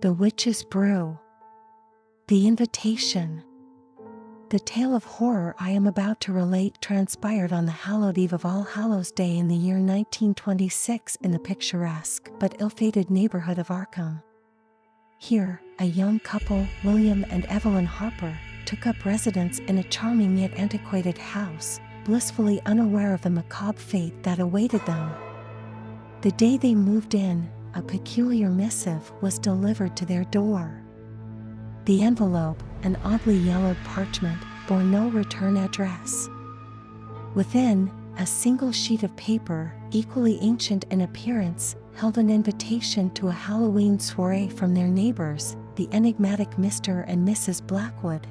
The Witch's Brew. The Invitation. The tale of horror I am about to relate transpired on the hallowed eve of All Hallows Day in the year 1926 in the picturesque but ill-fated neighborhood of Arkham. Here, a young couple, William and Evelyn Harper, took up residence in a charming yet antiquated house, blissfully unaware of the macabre fate that awaited them. The day they moved in, a peculiar missive was delivered to their door. The envelope, an oddly yellowed parchment, bore no return address. Within, a single sheet of paper, equally ancient in appearance, held an invitation to a Halloween soiree from their neighbors, the enigmatic Mr. and Mrs. Blackwood.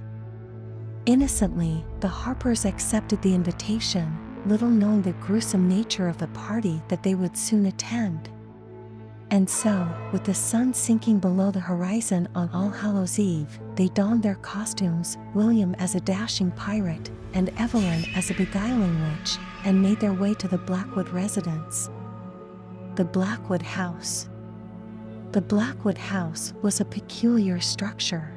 Innocently, the Harpers accepted the invitation, little knowing the gruesome nature of the party that they would soon attend. And so, with the sun sinking below the horizon on All Hallows Eve, they donned their costumes, William as a dashing pirate, and Evelyn as a beguiling witch, and made their way to the Blackwood residence. The Blackwood House. The Blackwood House was a peculiar structure.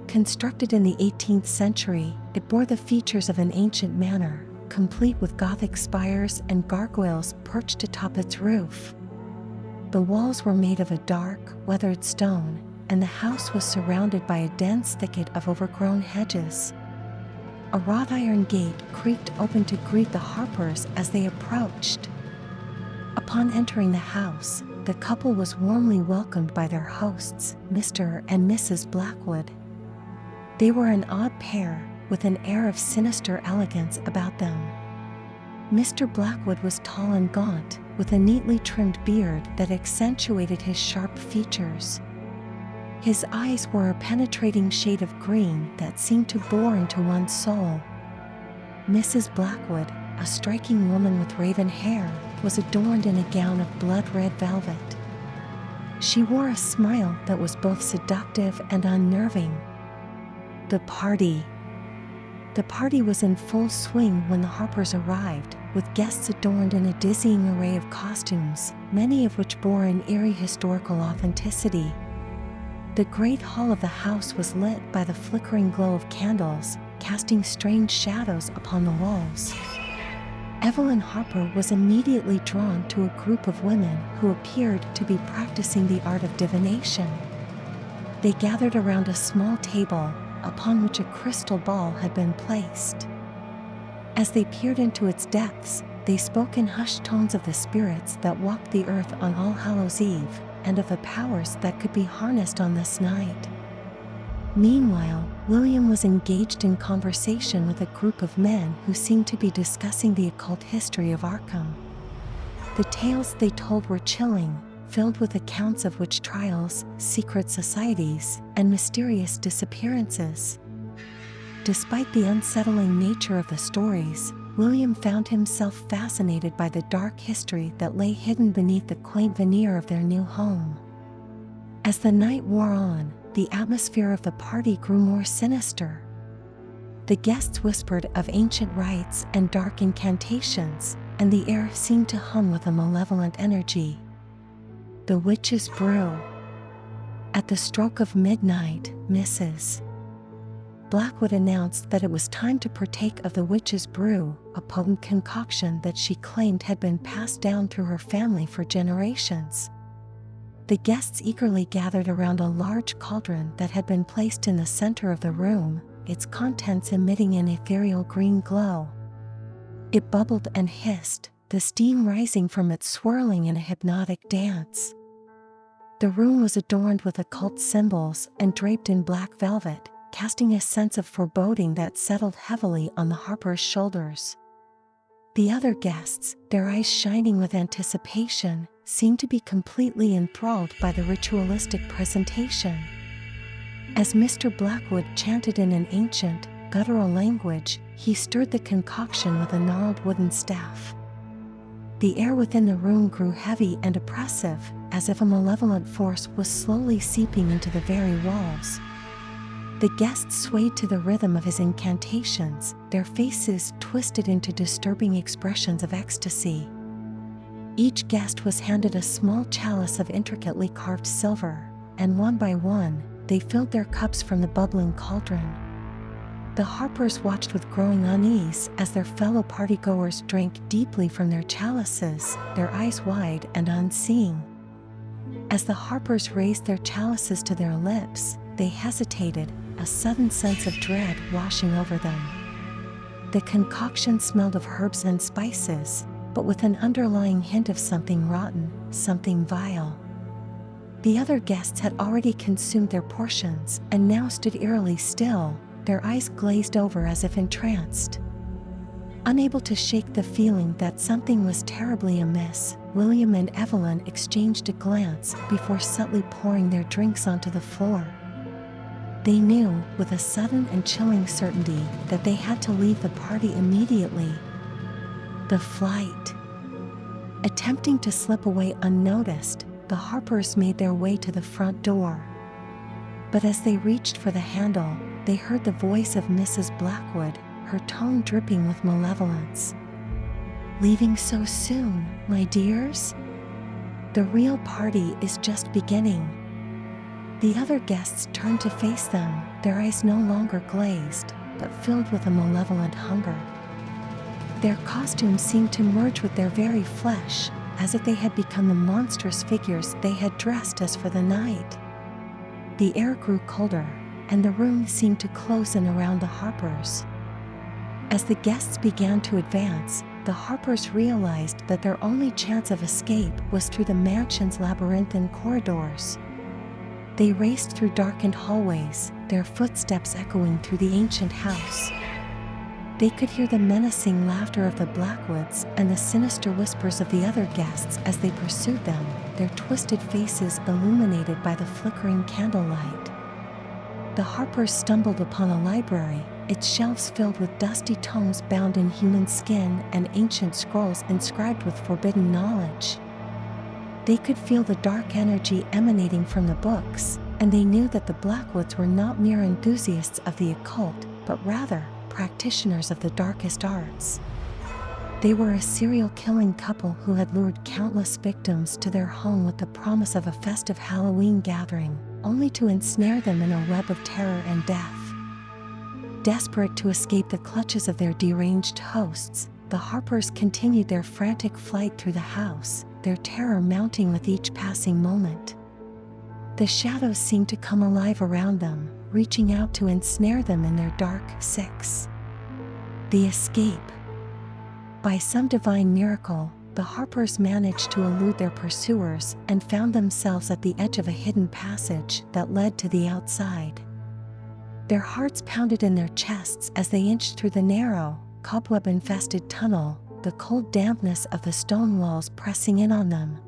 Constructed in the 18th century, it bore the features of an ancient manor, complete with Gothic spires and gargoyles perched atop its roof. The walls were made of a dark, weathered stone, and the house was surrounded by a dense thicket of overgrown hedges. A wrought iron gate creaked open to greet the Harpers as they approached. Upon entering the house, the couple was warmly welcomed by their hosts, Mr. and Mrs. Blackwood. They were an odd pair, with an air of sinister elegance about them. Mr. Blackwood was tall and gaunt, with a neatly trimmed beard that accentuated his sharp features. His eyes were a penetrating shade of green that seemed to bore into one's soul. Mrs. Blackwood, a striking woman with raven hair, was adorned in a gown of blood-red velvet. She wore a smile that was both seductive and unnerving. The party. The party was in full swing when the Harpers arrived, with guests adorned in a dizzying array of costumes, many of which bore an eerie historical authenticity. The great hall of the house was lit by the flickering glow of candles, casting strange shadows upon the walls. Evelyn Harper was immediately drawn to a group of women who appeared to be practicing the art of divination. They gathered around a small table, upon which a crystal ball had been placed. As they peered into its depths, they spoke in hushed tones of the spirits that walked the earth on All Hallows Eve, and of the powers that could be harnessed on this night. Meanwhile, William was engaged in conversation with a group of men who seemed to be discussing the occult history of Arkham. The tales they told were chilling, filled with accounts of witch trials, secret societies, and mysterious disappearances. Despite the unsettling nature of the stories, William found himself fascinated by the dark history that lay hidden beneath the quaint veneer of their new home. As the night wore on, the atmosphere of the party grew more sinister. The guests whispered of ancient rites and dark incantations, and the air seemed to hum with a malevolent energy. The Witch's Brew. At the stroke of midnight, Mrs. Blackwood announced that it was time to partake of the Witch's Brew, a potent concoction that she claimed had been passed down through her family for generations. The guests eagerly gathered around a large cauldron that had been placed in the center of the room, its contents emitting an ethereal green glow. It bubbled and hissed, the steam rising from it swirling in a hypnotic dance. The room was adorned with occult symbols and draped in black velvet, casting a sense of foreboding that settled heavily on the Harpers' shoulders. The other guests, their eyes shining with anticipation, seemed to be completely enthralled by the ritualistic presentation. As Mr. Blackwood chanted in an ancient, guttural language, he stirred the concoction with a gnarled wooden staff. The air within the room grew heavy and oppressive, as if a malevolent force was slowly seeping into the very walls. The guests swayed to the rhythm of his incantations, their faces twisted into disturbing expressions of ecstasy. Each guest was handed a small chalice of intricately carved silver, and one by one, they filled their cups from the bubbling cauldron. The Harpers watched with growing unease as their fellow partygoers drank deeply from their chalices, their eyes wide and unseeing. As the Harpers raised their chalices to their lips, they hesitated, a sudden sense of dread washing over them. The concoction smelled of herbs and spices, but with an underlying hint of something rotten, something vile. The other guests had already consumed their portions and now stood eerily still, their eyes glazed over as if entranced. Unable to shake the feeling that something was terribly amiss, William and Evelyn exchanged a glance before subtly pouring their drinks onto the floor. They knew, with a sudden and chilling certainty, that they had to leave the party immediately. The flight. Attempting to slip away unnoticed, the Harpers made their way to the front door. But as they reached for the handle, they heard the voice of Mrs. Blackwood, her tone dripping with malevolence. "Leaving so soon, my dears? The real party is just beginning." The other guests turned to face them, their eyes no longer glazed, but filled with a malevolent hunger. Their costumes seemed to merge with their very flesh, as if they had become the monstrous figures they had dressed as for the night. The air grew colder, and the room seemed to close in around the Harpers. As the guests began to advance, the Harpers realized that their only chance of escape was through the mansion's labyrinthine corridors. They raced through darkened hallways, their footsteps echoing through the ancient house. They could hear the menacing laughter of the Blackwoods and the sinister whispers of the other guests as they pursued them, their twisted faces illuminated by the flickering candlelight. The Harpers stumbled upon a library, its shelves filled with dusty tomes bound in human skin and ancient scrolls inscribed with forbidden knowledge. They could feel the dark energy emanating from the books, and they knew that the Blackwoods were not mere enthusiasts of the occult, but rather practitioners of the darkest arts. They were a serial-killing couple who had lured countless victims to their home with the promise of a festive Halloween gathering, only to ensnare them in a web of terror and death. Desperate to escape the clutches of their deranged hosts, the Harpers continued their frantic flight through the house, their terror mounting with each passing moment. The shadows seemed to come alive around them, reaching out to ensnare them in their dark six. The escape. By some divine miracle, the Harpers managed to elude their pursuers and found themselves at the edge of a hidden passage that led to the outside. Their hearts pounded in their chests as they inched through the narrow, cobweb-infested tunnel, the cold dampness of the stone walls pressing in on them.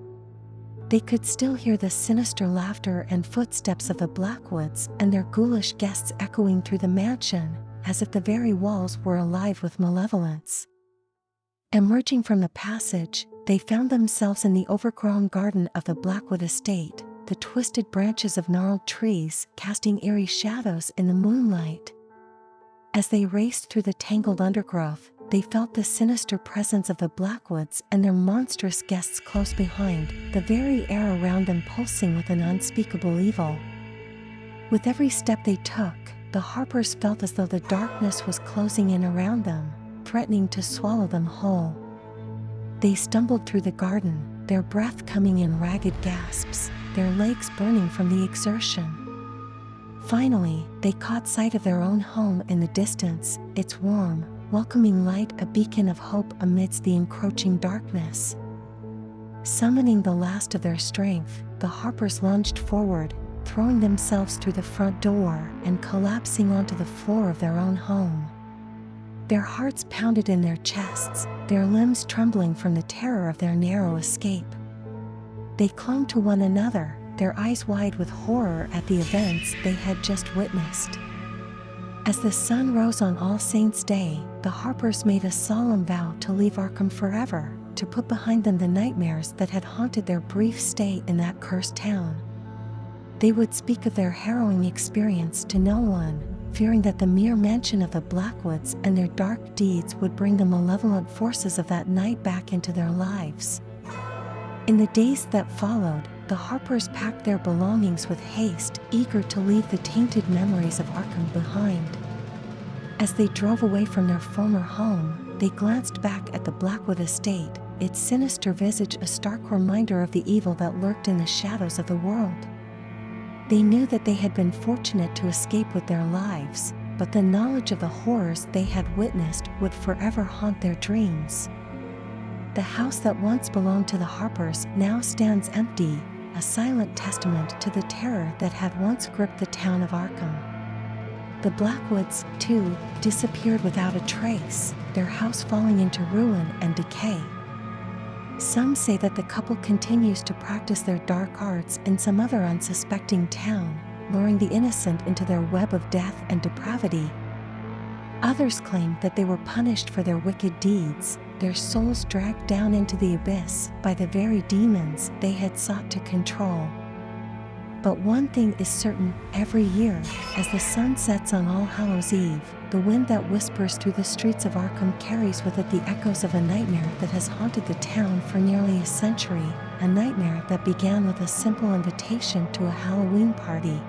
They could still hear the sinister laughter and footsteps of the Blackwoods and their ghoulish guests echoing through the mansion, as if the very walls were alive with malevolence. Emerging from the passage, they found themselves in the overgrown garden of the Blackwood estate, the twisted branches of gnarled trees casting eerie shadows in the moonlight. As they raced through the tangled undergrowth, they felt the sinister presence of the Blackwoods and their monstrous guests close behind, the very air around them pulsing with an unspeakable evil. With every step they took, the Harpers felt as though the darkness was closing in around them, threatening to swallow them whole. They stumbled through the garden, their breath coming in ragged gasps, their legs burning from the exertion. Finally, they caught sight of their own home in the distance, its warm, welcoming light a beacon of hope amidst the encroaching darkness. Summoning the last of their strength, the Harpers lunged forward, throwing themselves through the front door and collapsing onto the floor of their own home. Their hearts pounded in their chests, their limbs trembling from the terror of their narrow escape. They clung to one another, their eyes wide with horror at the events they had just witnessed. As the sun rose on All Saints' Day, the Harpers made a solemn vow to leave Arkham forever, to put behind them the nightmares that had haunted their brief stay in that cursed town. They would speak of their harrowing experience to no one, fearing that the mere mention of the Blackwoods and their dark deeds would bring the malevolent forces of that night back into their lives. In the days that followed, the Harpers packed their belongings with haste, eager to leave the tainted memories of Arkham behind. As they drove away from their former home, they glanced back at the Blackwood estate, its sinister visage a stark reminder of the evil that lurked in the shadows of the world. They knew that they had been fortunate to escape with their lives, but the knowledge of the horrors they had witnessed would forever haunt their dreams. The house that once belonged to the Harpers now stands empty, a silent testament to the terror that had once gripped the town of Arkham. The Blackwoods, too, disappeared without a trace, their house falling into ruin and decay. Some say that the couple continues to practice their dark arts in some other unsuspecting town, luring the innocent into their web of death and depravity. Others claim that they were punished for their wicked deeds, their souls dragged down into the abyss by the very demons they had sought to control. But one thing is certain, every year, as the sun sets on All Hallows Eve, the wind that whispers through the streets of Arkham carries with it the echoes of a nightmare that has haunted the town for nearly a century, a nightmare that began with a simple invitation to a Halloween party.